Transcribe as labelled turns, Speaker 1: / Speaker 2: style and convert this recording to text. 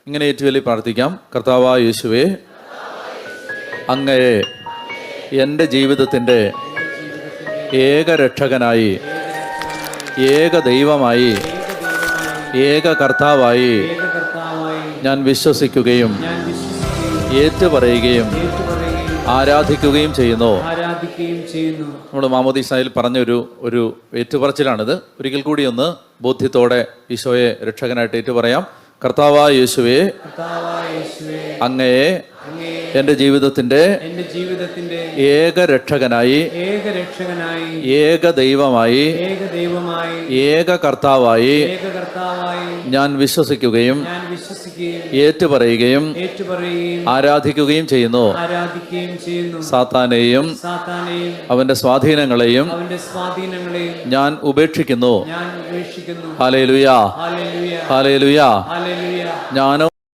Speaker 1: ഇങ്ങനെ ഏറ്റുചൊല്ലി പ്രാർത്ഥിക്കാം. കർത്താവായ യേശുവേ, അങ്ങയെ എൻ്റെ ജീവിതത്തിൻ്റെ ഏക രക്ഷകനായി, ഏക ദൈവമായി, ഏക കർത്താവായി ഞാൻ വിശ്വസിക്കുകയും ഏറ്റുപറയുകയും ആരാധിക്കുകയും ചെയ്യുന്നു. നമ്മൾ മാമോദീസായിൽ പറഞ്ഞ ഒരു ഏറ്റുപറച്ചിലാണിത്. ഒരിക്കൽ കൂടി ഒന്ന് ബോധ്യത്തോടെ ഈശോയെ രക്ഷകനായിട്ട് ഏറ്റുപറയാം. കർത്താവായ യേശുവേ, അങ്ങയെ എൻ്റെ ജീവിതത്തിൻ്റെ ഏക രക്ഷകനായി, ഏക ദൈവമായി, ഏക കർത്താവായി ഞാൻ വിശ്വസിക്കുകയും ഏറ്റുപറയുകയും ആരാധിക്കുകയും ചെയ്യുന്നു. സാത്താനെയും അവന്റെ സ്വാധീനങ്ങളെയും ഞാൻ ഉപേക്ഷിക്കുന്നു. Hallelujah, hallelujah. ജ്ഞാനവും